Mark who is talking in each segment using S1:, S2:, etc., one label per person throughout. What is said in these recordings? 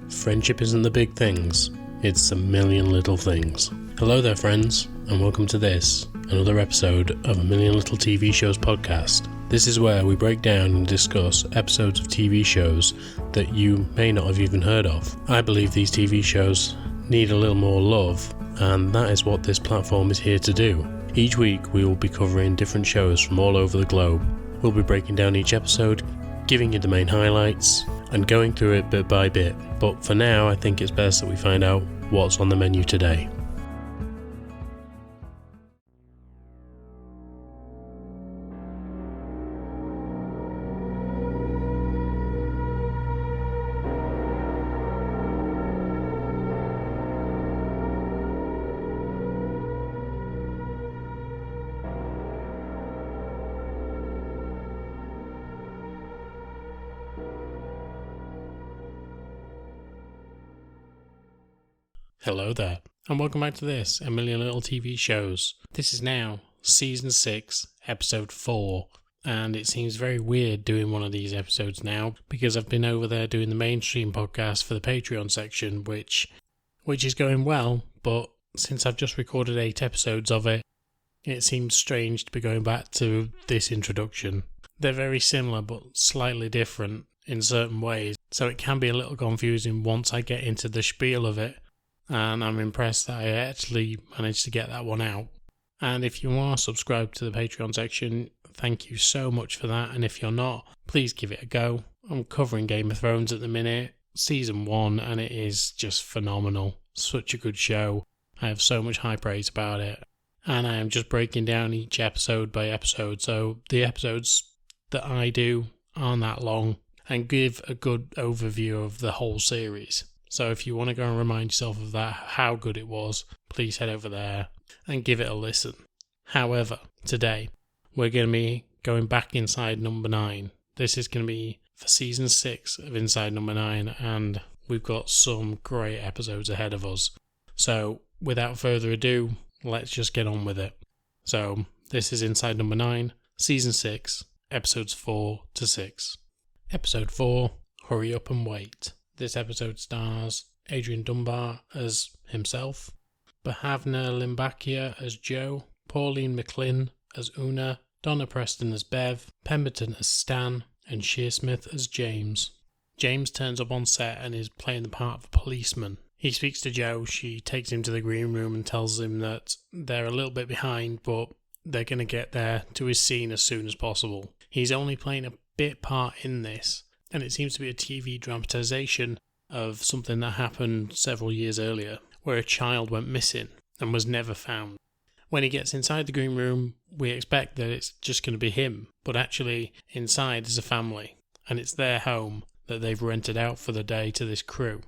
S1: Friendship isn't the big things, it's a million little things. Hello there, friends, and welcome to this, another episode of A Million Little TV Shows podcast. This is where we break down and discuss episodes of TV shows that you may not have even heard of. I believe these TV shows need a little more love, and that is what this platform is here to do. Each week we will be covering different shows from all over the globe. We'll be breaking down each episode, giving you the main highlights, and going through it bit by bit. But for now, I think it's best that we find out what's on the menu today. Hello there, and welcome back to this, A Million Little TV Shows. This is now Season 6, Episode 4, and it seems very weird doing one of these episodes now, because I've been over there doing the mainstream podcast for the Patreon section, which is going well, but since I've just recorded 8 episodes of it, it seems strange to be going back to this introduction. They're very similar, but slightly different in certain ways, so it can be a little confusing once I get into the spiel of it. And I'm impressed that I actually managed to get that one out. And if you are subscribed to the Patreon section, thank you so much for that. And if you're not, please give it a go. I'm covering Game of Thrones at the minute, Season 1, and it is just phenomenal. Such a good show. I have so much high praise about it. And I am just breaking down each episode by episode, so the episodes that I do aren't that long, and give a good overview of the whole series. So if you want to go and remind yourself of that, how good it was, please head over there and give it a listen. However, today we're going to be going back inside number 9. This is going to be for Season 6 of Inside Number 9, and we've got some great episodes ahead of us. So without further ado, let's just get on with it. So this is Inside Number 9, Season 6, Episodes 4 to 6. Episode 4, Hurry Up and Wait. This episode stars Adrian Dunbar as himself, Bhavna Limbakia as Joe, Pauline McLynn as Una, Donna Preston as Bev, Pemberton as Stan, and Shearsmith as James. James turns up on set and is playing the part of a policeman. He speaks to Joe, she takes him to the green room and tells him that they're a little bit behind, but they're going to get there to his scene as soon as possible. He's only playing a bit part in this, and it seems to be a TV dramatisation of something that happened several years earlier, where a child went missing and was never found. When he gets inside the green room, we expect that it's just going to be him, but actually inside is a family, and it's their home that they've rented out for the day to this crew.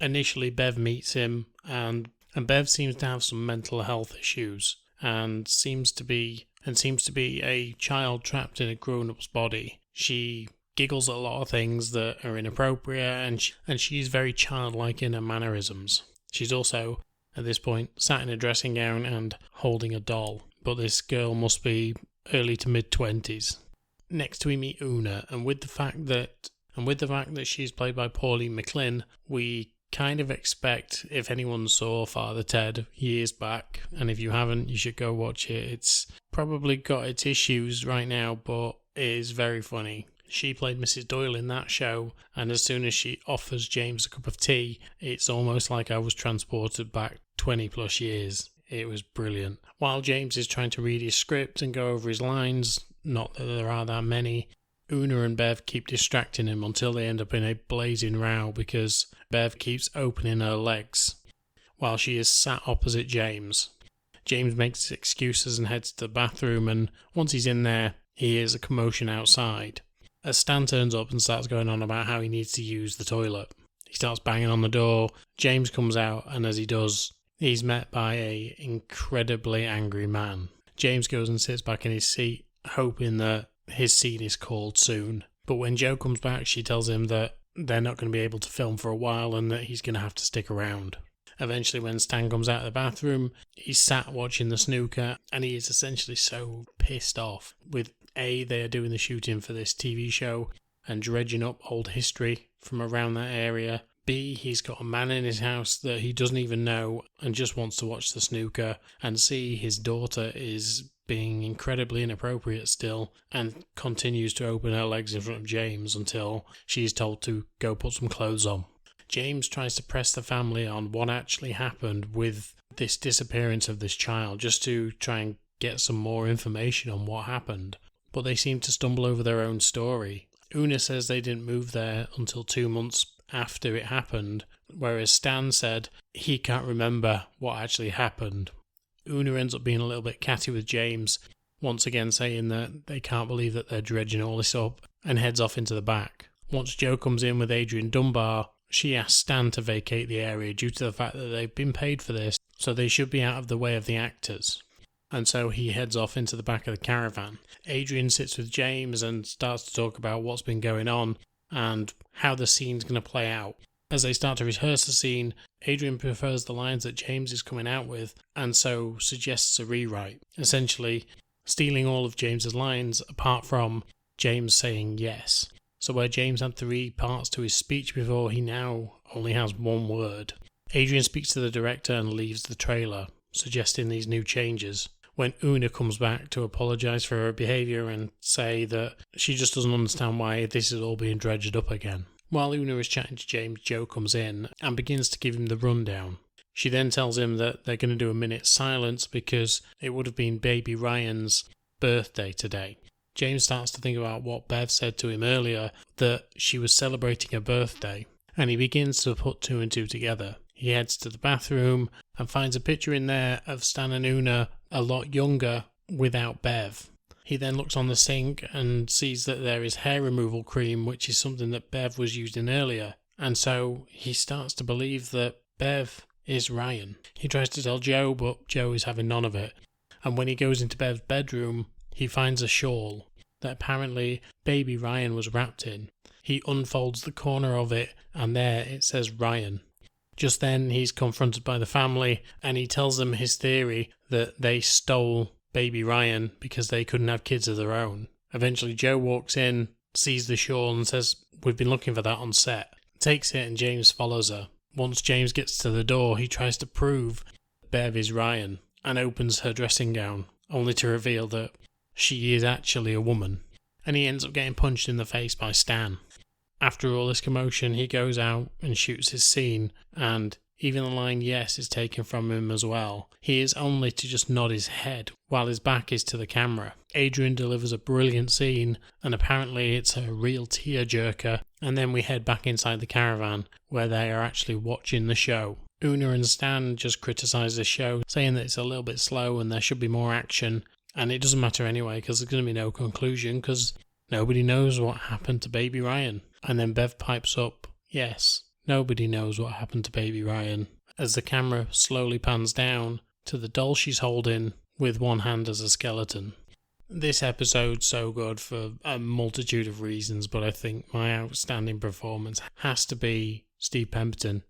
S1: Initially, Bev meets him, and Bev seems to have some mental health issues, and seems to be a child trapped in a grown-up's body. She giggles at a lot of things that are inappropriate, and she's very childlike in her mannerisms. She's also, at this point, sat in a dressing gown and holding a doll, but this girl must be early to mid-20s. Next we meet Una, and with the fact that she's played by Pauline McLynn, we kind of expect, if anyone saw Father Ted years back, and if you haven't, you should go watch it. It's probably got its issues right now, but it is very funny. She played Mrs. Doyle in that show, and as soon as she offers James a cup of tea, it's almost like I was transported back 20 plus years. It was brilliant. While James is trying to read his script and go over his lines, not that there are that many, Una and Bev keep distracting him until they end up in a blazing row because Bev keeps opening her legs while she is sat opposite James. James makes excuses and heads to the bathroom, and once he's in there, he hears a commotion outside. As Stan turns up and starts going on about how he needs to use the toilet. He starts banging on the door. James comes out, and as he does, he's met by an incredibly angry man. James goes and sits back in his seat, hoping that his scene is called soon. But when Joe comes back, she tells him that they're not going to be able to film for a while and that he's going to have to stick around. Eventually, when Stan comes out of the bathroom, he's sat watching the snooker, and he is essentially so pissed off with A, they are doing the shooting for this TV show and dredging up old history from around that area. B, he's got a man in his house that he doesn't even know and just wants to watch the snooker. And C, his daughter is being incredibly inappropriate still and continues to open her legs in front of James until she's told to go put some clothes on. James tries to press the family on what actually happened with this disappearance of this child, just to try and get some more information on what happened. But they seem to stumble over their own story. Una says they didn't move there until 2 months after it happened, whereas Stan said he can't remember what actually happened. Una ends up being a little bit catty with James, once again saying that they can't believe that they're dredging all this up, and heads off into the back. Once Joe comes in with Adrian Dunbar, she asks Stan to vacate the area due to the fact that they've been paid for this, so they should be out of the way of the actors. And so he heads off into the back of the caravan. Adrian sits with James and starts to talk about what's been going on and how the scene's going to play out. As they start to rehearse the scene, Adrian prefers the lines that James is coming out with, and so suggests a rewrite, essentially stealing all of James's lines apart from James saying yes. So where James had 3 parts to his speech before, he now only has 1 word. Adrian speaks to the director and leaves the trailer, suggesting these new changes, when Una comes back to apologise for her behaviour and say that she just doesn't understand why this is all being dredged up again. While Una is chatting to James, Joe comes in and begins to give him the rundown. She then tells him that they're going to do a minute's silence because it would have been baby Ryan's birthday today. James starts to think about what Bev said to him earlier, that she was celebrating her birthday, and he begins to put 2 and 2 together. He heads to the bathroom and finds a picture in there of Stan and Una a lot younger without Bev. He then looks on the sink and sees that there is hair removal cream, which is something that Bev was using earlier, and so he starts to believe that Bev is Ryan. He tries to tell Joe, but Joe is having none of it, and when he goes into Bev's bedroom, he finds a shawl that apparently baby Ryan was wrapped in. He unfolds the corner of it, and there it says Ryan. Just then, he's confronted by the family, and he tells them his theory that they stole baby Ryan because they couldn't have kids of their own. Eventually, Joe walks in, sees the shawl, and says, "We've been looking for that on set." Takes it, and James follows her. Once James gets to the door, he tries to prove Bev is Ryan, and opens her dressing gown, only to reveal that she is actually a woman. And he ends up getting punched in the face by Stan. After all this commotion, he goes out and shoots his scene, and even the line yes is taken from him as well. He is only to just nod his head while his back is to the camera. Adrian delivers a brilliant scene, and apparently it's a real tearjerker, and then we head back inside the caravan where they are actually watching the show. Una and Stan just criticise the show, saying that it's a little bit slow and there should be more action, and it doesn't matter anyway because there's going to be no conclusion because nobody knows what happened to baby Ryan. And then Bev pipes up, yes, nobody knows what happened to baby Ryan, as the camera slowly pans down to the doll she's holding with one hand as a skeleton. This episode's so good for a multitude of reasons, but I think my outstanding performance has to be Steve Pemberton.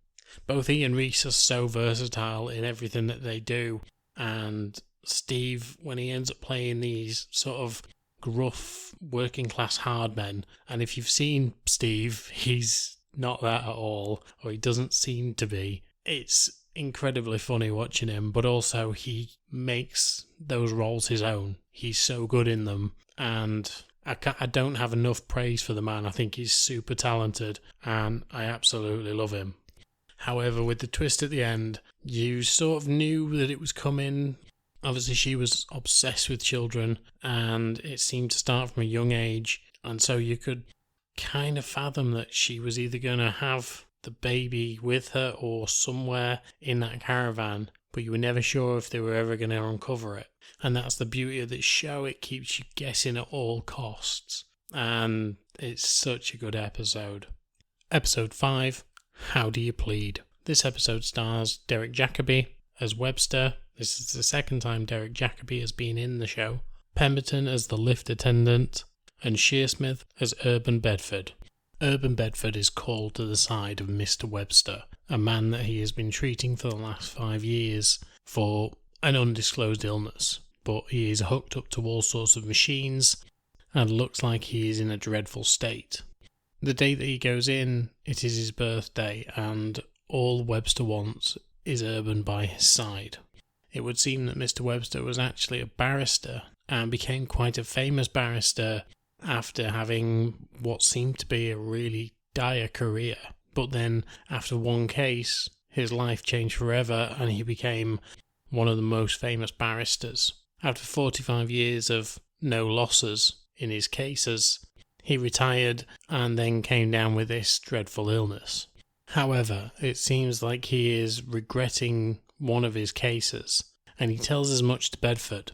S1: Both he and Reese are so versatile in everything that they do, and Steve, when he ends up playing these sort of gruff working class hard men, and if you've seen Steve, he's not that at all, or he doesn't seem to be. It's incredibly funny watching him, but also he makes those roles his own. He's so good in them, and I don't have enough praise for the man. I think he's super talented, and I absolutely love him. However, with the twist at the end, you sort of knew that it was coming. Obviously, she was obsessed with children, and it seemed to start from a young age, and so you could kind of fathom that she was either going to have the baby with her or somewhere in that caravan, but you were never sure if they were ever going to uncover it. And that's the beauty of this show. It keeps you guessing at all costs, and it's such a good episode. Episode 5, How Do You Plead? This episode stars Derek Jacobi as Webster. This is the second time Derek Jacobi has been in the show. Pemberton as the lift attendant, and Shearsmith as Urban Bedford. Urban Bedford is called to the side of Mr. Webster, a man that he has been treating for the last 5 years for an undisclosed illness, but he is hooked up to all sorts of machines and looks like he is in a dreadful state. The day that he goes in, it is his birthday, and all Webster wants is Urban by his side. It would seem that Mr. Webster was actually a barrister and became quite a famous barrister after having what seemed to be a really dire career. But then, after one case, his life changed forever and he became one of the most famous barristers. After 45 years of no losses in his cases, he retired and then came down with this dreadful illness. However, it seems like he is regretting one of his cases, and he tells as much to Bedford.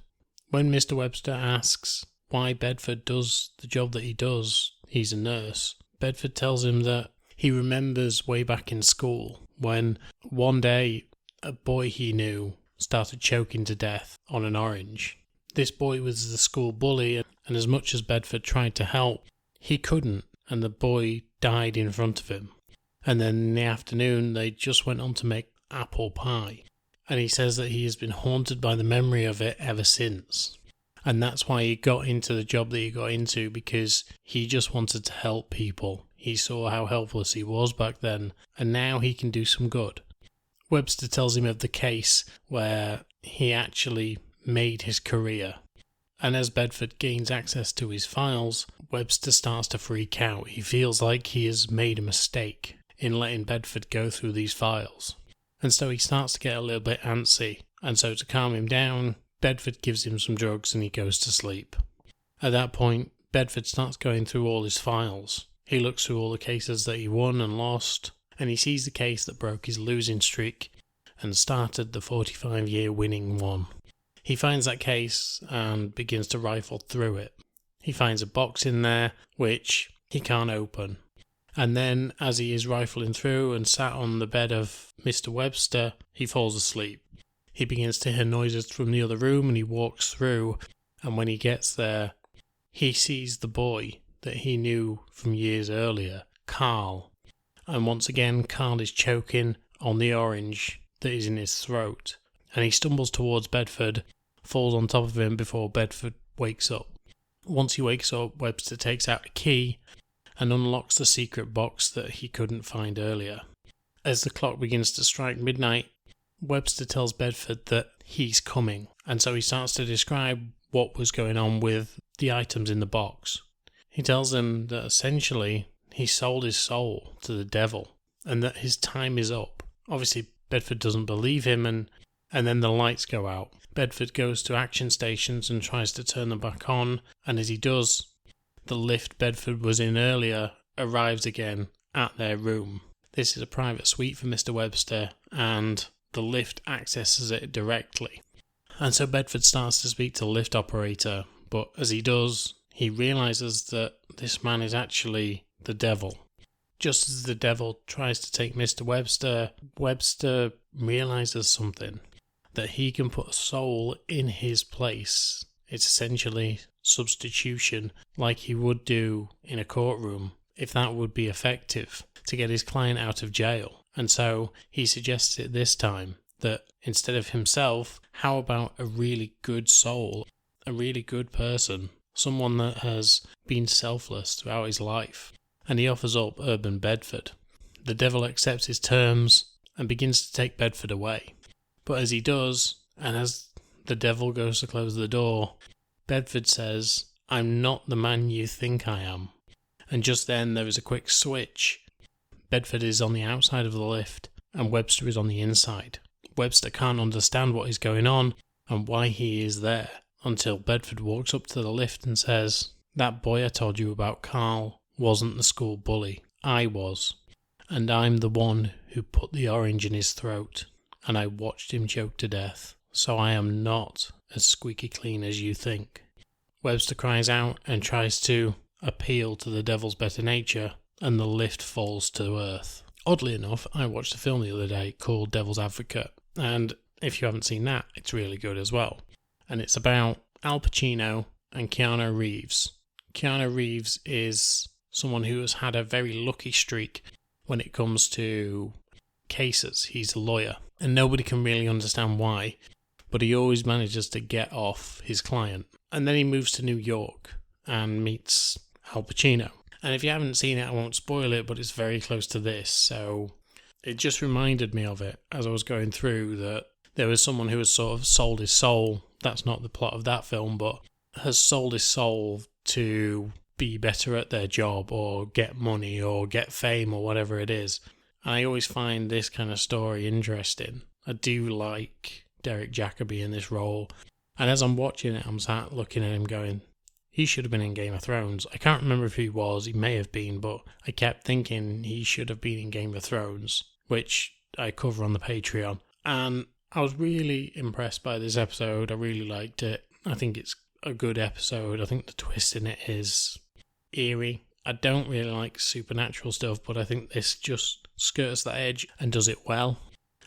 S1: When Mr. Webster asks why Bedford does the job that he does, he's a nurse, Bedford tells him that he remembers way back in school when one day a boy he knew started choking to death on an orange. This boy was the school bully, and as much as Bedford tried to help, he couldn't, and the boy died in front of him. And then in the afternoon, they just went on to make apple pie. And he says that he has been haunted by the memory of it ever since. And that's why he got into the job that he got into, because he just wanted to help people. He saw how helpless he was back then, and now he can do some good. Webster tells him of the case where he actually made his career. And as Bedford gains access to his files, Webster starts to freak out. He feels like he has made a mistake in letting Bedford go through these files. And so he starts to get a little bit antsy. And so to calm him down, Bedford gives him some drugs and he goes to sleep. At that point, Bedford starts going through all his files. He looks through all the cases that he won and lost, and he sees the case that broke his losing streak and started the 45-year winning one. He finds that case and begins to rifle through it. He finds a box in there which he can't open. And then, as he is rifling through and sat on the bed of Mr. Webster, he falls asleep. He begins to hear noises from the other room and he walks through, and when he gets there, he sees the boy that he knew from years earlier, Carl. And once again, Carl is choking on the orange that is in his throat. And he stumbles towards Bedford, falls on top of him before Bedford wakes up. Once he wakes up, Webster takes out a key and unlocks the secret box that he couldn't find earlier. As the clock begins to strike midnight, Webster tells Bedford that he's coming, and so he starts to describe what was going on with the items in the box. He tells him that essentially he sold his soul to the devil and that his time is up. Obviously, Bedford doesn't believe him, and then the lights go out. Bedford goes to action stations and tries to turn them back on, and as he does, the lift Bedford was in earlier arrives again at their room. This is a private suite for Mr. Webster, and the lift accesses it directly. And so Bedford starts to speak to the lift operator, but as he does, he realises that this man is actually the devil. Just as the devil tries to take Mr. Webster, Webster realises something, that he can put a soul in his place. It's essentially substitution, like he would do in a courtroom, if that would be effective, to get his client out of jail. And so he suggests it this time, that instead of himself, how about a really good soul, a really good person, someone that has been selfless throughout his life. And he offers up Urban Bedford. The devil accepts his terms and begins to take Bedford away. But as he does, and as the devil goes to close the door, Bedford says, "I'm not the man you think I am." And just then there is a quick switch. Bedford is on the outside of the lift and Webster is on the inside. Webster can't understand what is going on and why he is there until Bedford walks up to the lift and says, "That boy I told you about, Carl, wasn't the school bully. I was. And I'm the one who put the orange in his throat, and I watched him choke to death. So I am not as squeaky clean as you think." Webster cries out and tries to appeal to the devil's better nature, and the lift falls to earth. Oddly enough, I watched a film the other day called Devil's Advocate, and if you haven't seen that, it's really good as well. And it's about Al Pacino and Keanu Reeves. Keanu Reeves is someone who has had a very lucky streak when it comes to cases. He's a lawyer, and nobody can really understand why, but he always manages to get off his client. And then he moves to New York and meets Al Pacino. And if you haven't seen it, I won't spoil it, but it's very close to this. So it just reminded me of it as I was going through, that there was someone who has sort of sold his soul. That's not the plot of that film, but has sold his soul to be better at their job or get money or get fame or whatever it is. And I always find this kind of story interesting. I do like Derek Jacobi in this role. And as I'm watching it, I'm sat looking at him going, he should have been in Game of Thrones. I can't remember if he was, he may have been, but I kept thinking he should have been in Game of Thrones, which I cover on the Patreon. And I was really impressed by this episode. I really liked it. I think it's a good episode. I think the twist in it is eerie. I don't really like supernatural stuff, but I think this just skirts that edge and does it well.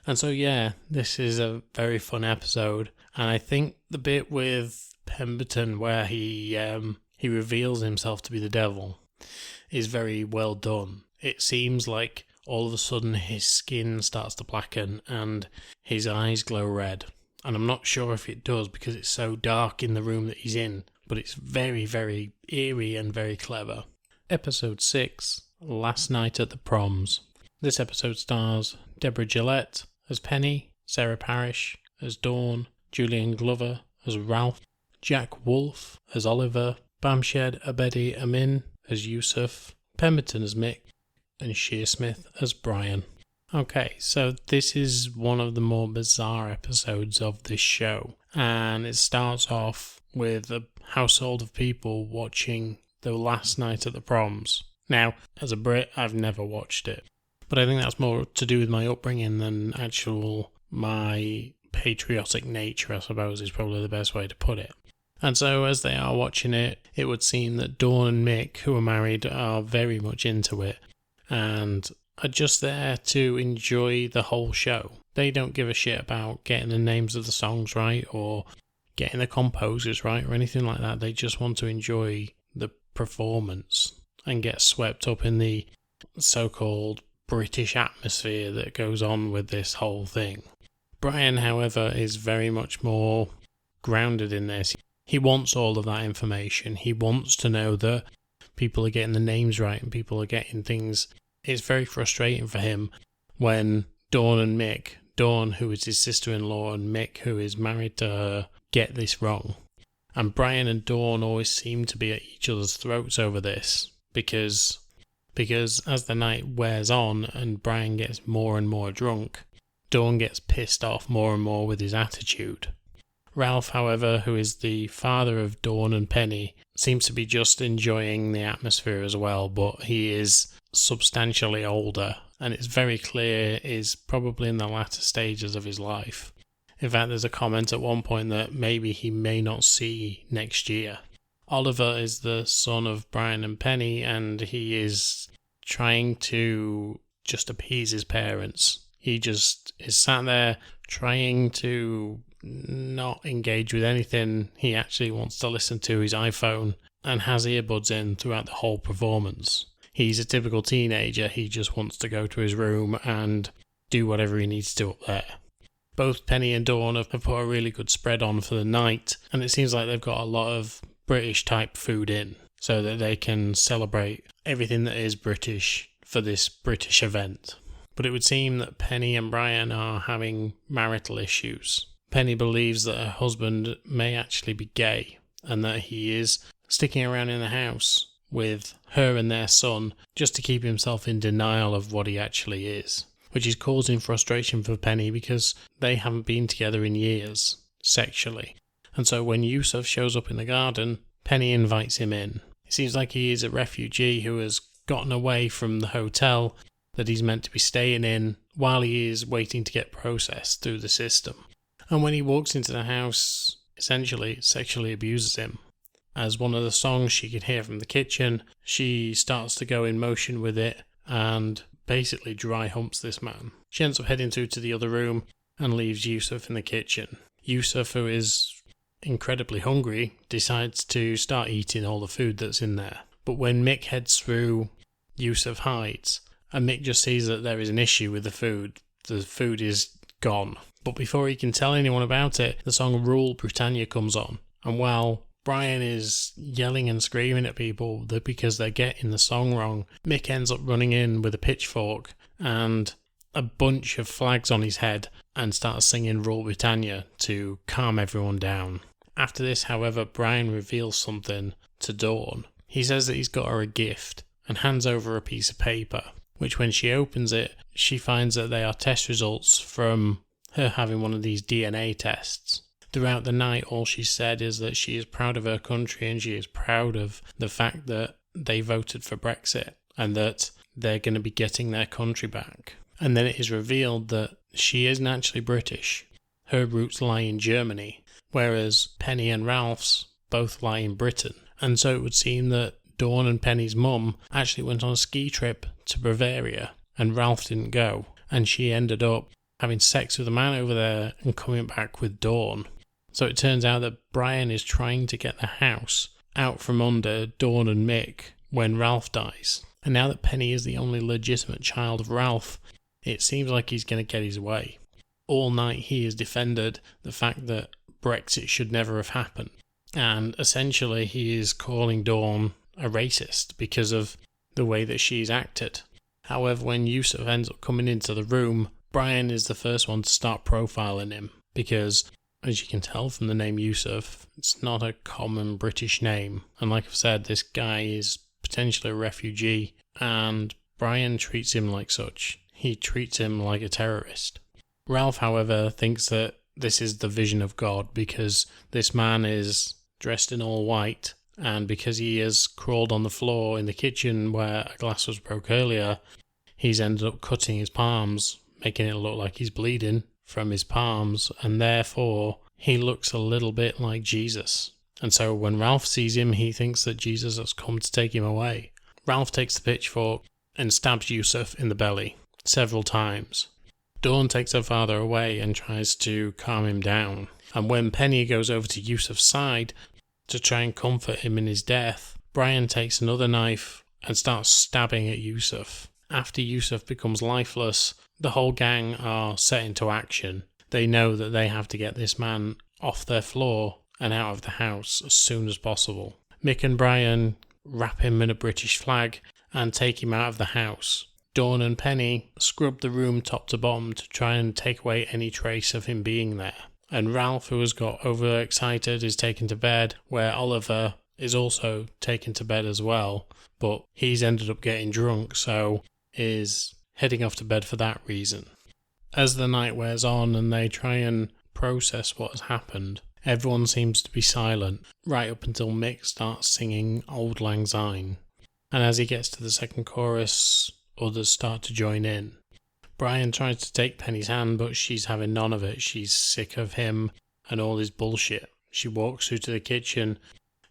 S1: And so yeah, this is a very fun episode. And I think the bit with Pemberton where he reveals himself to be the devil is very well done. It seems like all of a sudden his skin starts to blacken and his eyes glow red. And I'm not sure if it does because it's so dark in the room that he's in, but it's very, very eerie and very clever. Episode 6, Last Night at the Proms. This episode stars Deborah Gillette as Penny, Sarah Parrish as Dawn, Julian Glover as Ralph, Jack Wolfe as Oliver, Bamshed Abedi Amin as Yusuf, Pemberton as Mick, and Shearsmith as Brian. Okay, so this is one of the more bizarre episodes of this show, and it starts off with a household of people watching The Last Night at the Proms. Now, as a Brit, I've never watched it, but I think that's more to do with my upbringing than my patriotic nature, I suppose, is probably the best way to put it. And so as they are watching it, it would seem that Dawn and Mick, who are married, are very much into it and are just there to enjoy the whole show. They don't give a shit about getting the names of the songs right or getting the composers right or anything like that. They just want to enjoy the performance and get swept up in the so-called British atmosphere that goes on with this whole thing. Brian, however, is very much more grounded in this. He wants all of that information. He wants to know that people are getting the names right and people are getting things. It's very frustrating for him when Dawn and Mick, Dawn, who is his sister-in-law, and Mick, who is married to her, get this wrong. And Brian and Dawn always seem to be at each other's throats over this because as the night wears on and Brian gets more and more drunk, Dawn gets pissed off more and more with his attitude. Ralph, however, who is the father of Dawn and Penny, seems to be just enjoying the atmosphere as well, but he is substantially older, and it's very clear is probably in the latter stages of his life. In fact, there's a comment at one point that maybe he may not see next year. Oliver is the son of Brian and Penny, and he is trying to just appease his parents. He just is sat there trying to not engage with anything. He actually wants to listen to his iPhone and has earbuds in throughout the whole performance. He's a typical teenager. He just wants to go to his room and do whatever he needs to up there. Both Penny and Dawn have put a really good spread on for the night, and it seems like they've got a lot of British type food in so that they can celebrate everything that is British for this British event. But it would seem that Penny and Brian are having marital issues. Penny believes that her husband may actually be gay and that he is sticking around in the house with her and their son just to keep himself in denial of what he actually is, which is causing frustration for Penny because they haven't been together in years, sexually. And so when Yusuf shows up in the garden, Penny invites him in. It seems like he is a refugee who has gotten away from the hotel that he's meant to be staying in while he is waiting to get processed through the system. And when he walks into the house, essentially sexually abuses him. As one of the songs she can hear from the kitchen, she starts to go in motion with it and basically dry humps this man. She ends up heading through to the other room and leaves Yusuf in the kitchen. Yusuf, who is incredibly hungry, decides to start eating all the food that's in there. But when Mick heads through, Yusuf hides, and Mick just sees that there is an issue with the food is gone. But before he can tell anyone about it, the song Rule Britannia comes on, and while Brian is yelling and screaming at people that because they're getting the song wrong. Mick ends up running in with a pitchfork and a bunch of flags on his head and starts singing Rule Britannia to calm everyone down. After this, however, Brian reveals something to Dawn. He says that he's got her a gift and hands over a piece of paper, which when she opens it, she finds that they are test results from her having one of these DNA tests. Throughout the night, all she said is that she is proud of her country and she is proud of the fact that they voted for Brexit and that they're going to be getting their country back. And then it is revealed that she isn't actually British. Her roots lie in Germany, whereas Penny and Ralph's both lie in Britain. And so it would seem that Dawn and Penny's mum actually went on a ski trip to Bavaria and Ralph didn't go. And she ended up having sex with a man over there and coming back with Dawn. So it turns out that Brian is trying to get the house out from under Dawn and Mick when Ralph dies. And now that Penny is the only legitimate child of Ralph, it seems like he's going to get his way. All night he has defended the fact that Brexit should never have happened. And essentially he is calling Dawn a racist because of the way that she's acted. However, when Yusuf ends up coming into the room, Brian is the first one to start profiling him because, as you can tell from the name Yusuf, it's not a common British name. And like I've said, this guy is potentially a refugee and Brian treats him like such. He treats him like a terrorist. Ralph, however, thinks that this is the vision of God because this man is dressed in all white and because he has crawled on the floor in the kitchen where a glass was broke earlier, he's ended up cutting his palms, making it look like he's bleeding from his palms, and therefore he looks a little bit like Jesus. And so when Ralph sees him, he thinks that Jesus has come to take him away. Ralph takes the pitchfork and stabs Yusuf in the belly several times. Dawn takes her father away and tries to calm him down. And when Penny goes over to Yusuf's side to try and comfort him in his death, Brian takes another knife and starts stabbing at Yusuf. After Yusuf becomes lifeless, the whole gang are set into action. They know that they have to get this man off their floor and out of the house as soon as possible. Mick and Brian wrap him in a British flag and take him out of the house. Dawn and Penny scrub the room top to bottom to try and take away any trace of him being there. And Ralph, who has got overexcited, is taken to bed, where Oliver is also taken to bed as well, but he's ended up getting drunk, so is heading off to bed for that reason. As the night wears on and they try and process what has happened, everyone seems to be silent, right up until Mick starts singing Auld Lang Syne. And as he gets to the second chorus, others start to join in. Brian tries to take Penny's hand, but she's having none of it. She's sick of him and all his bullshit. She walks through to the kitchen,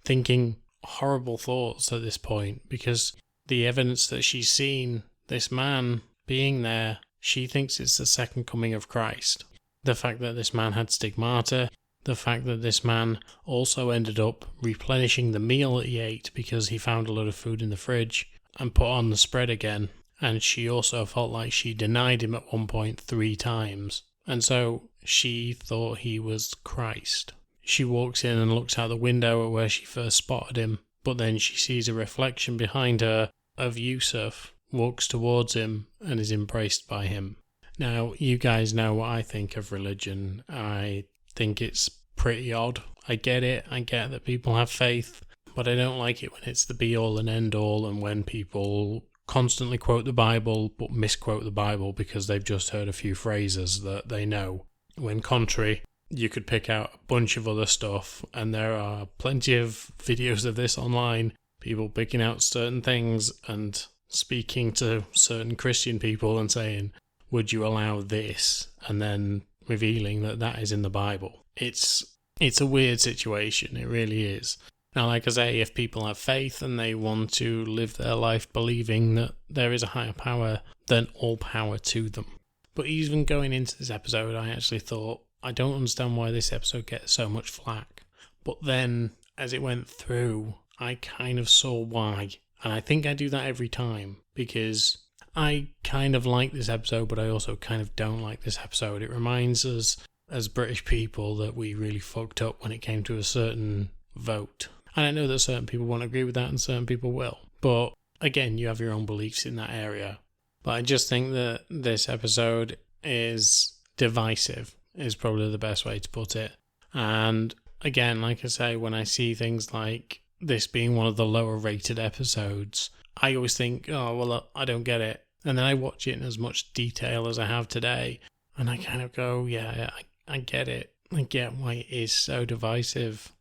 S1: thinking horrible thoughts at this point, because the evidence that she's seen, this man being there, she thinks it's the second coming of Christ. The fact that this man had stigmata, the fact that this man also ended up replenishing the meal that he ate because he found a lot of food in the fridge and put on the spread again. And she also felt like she denied him at one point 3 times. And so she thought he was Christ. She walks in and looks out the window at where she first spotted him, but then she sees a reflection behind her of Yusuf, walks towards him and is embraced by him. Now, you guys know what I think of religion. I think it's pretty odd. I get it. I get that people have faith, but I don't like it when it's the be-all and end-all and when people constantly quote the Bible but misquote the Bible because they've just heard a few phrases that they know. When contrary, you could pick out a bunch of other stuff, and there are plenty of videos of this online, people picking out certain things and speaking to certain Christian people and saying, would you allow this? And then revealing that that is in the Bible. It's a weird situation, it really is. Now, like I say, if people have faith and they want to live their life believing that there is a higher power, then all power to them. But even going into this episode, I actually thought, I don't understand why this episode gets so much flack. But then, as it went through, I kind of saw why. And I think I do that every time, because I kind of like this episode, but I also kind of don't like this episode. It reminds us, as British people, that we really fucked up when it came to a certain vote. And I know that certain people won't agree with that and certain people will. But again, you have your own beliefs in that area. But I just think that this episode is divisive, is probably the best way to put it. And again, like I say, when I see things like this being one of the lower rated episodes, I always think, oh, well, I don't get it. And then I watch it in as much detail as I have today, and I kind of go, yeah, I get it. I get why it is so divisive.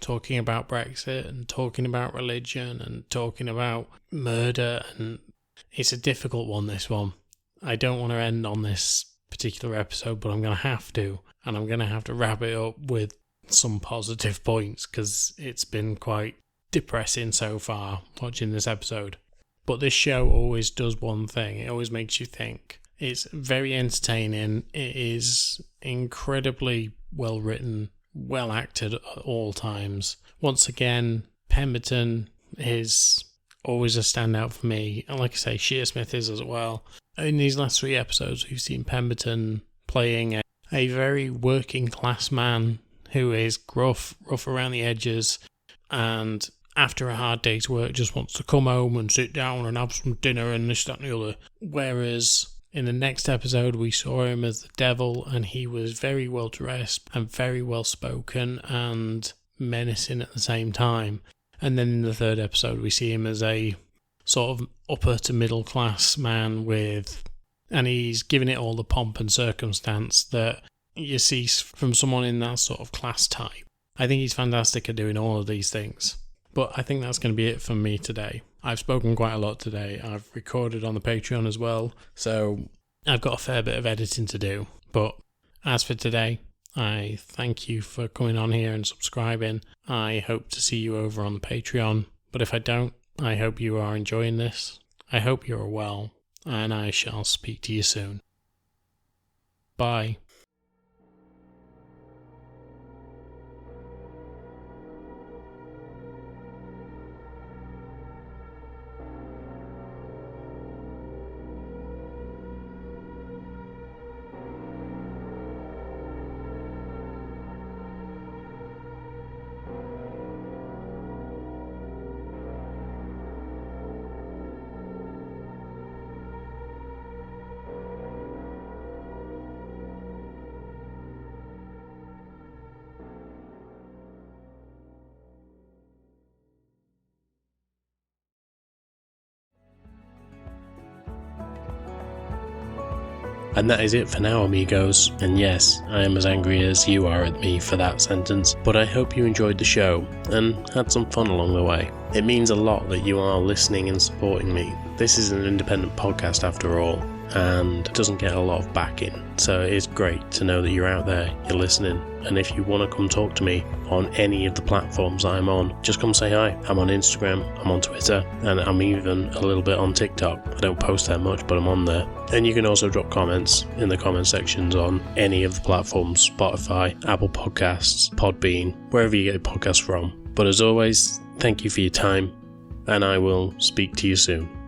S1: Talking about Brexit and talking about religion and talking about murder, and it's a difficult one, this one. I don't want to end on this particular episode, but I'm going to have to, and I'm going to have to wrap it up with some positive points because it's been quite depressing so far watching this episode. But this show always does one thing. It always makes you think. It's very entertaining. It is incredibly well written, well acted at all times. Once again, Pemberton is always a standout for me. And like I say, Shearsmith is as well. In these last 3 episodes, we've seen Pemberton playing a very working class man who is rough around the edges, and after a hard day's work just wants to come home and sit down and have some dinner and this, that and the other. Whereas in the next episode we saw him as the devil, and he was very well dressed and very well spoken and menacing at the same time. And then in the 3rd episode we see him as a sort of upper to middle class man and he's giving it all the pomp and circumstance that you see from someone in that sort of class type. I think he's fantastic at doing all of these things. But I think that's going to be it from me today. I've spoken quite a lot today. I've recorded on the Patreon as well, so I've got a fair bit of editing to do. But as for today, I thank you for coming on here and subscribing. I hope to see you over on the Patreon. But if I don't, I hope you are enjoying this. I hope you're well, and I shall speak to you soon. Bye.
S2: And that is it for now, amigos. And yes, I am as angry as you are at me for that sentence, but I hope you enjoyed the show and had some fun along the way. It means a lot that you are listening and supporting me. This is an independent podcast after all, and doesn't get a lot of backing, so it is great to know that you're out there, you're listening. And if you want to come talk to me on any of the platforms I'm on, just come say hi. I'm on Instagram, I'm on Twitter, and I'm even a little bit on TikTok. I don't post that much, but I'm on there. And you can also drop comments in the comment sections on any of the platforms: Spotify, Apple Podcasts, Podbean, wherever you get podcasts from. But as always, thank you for your time, and I will speak to you soon.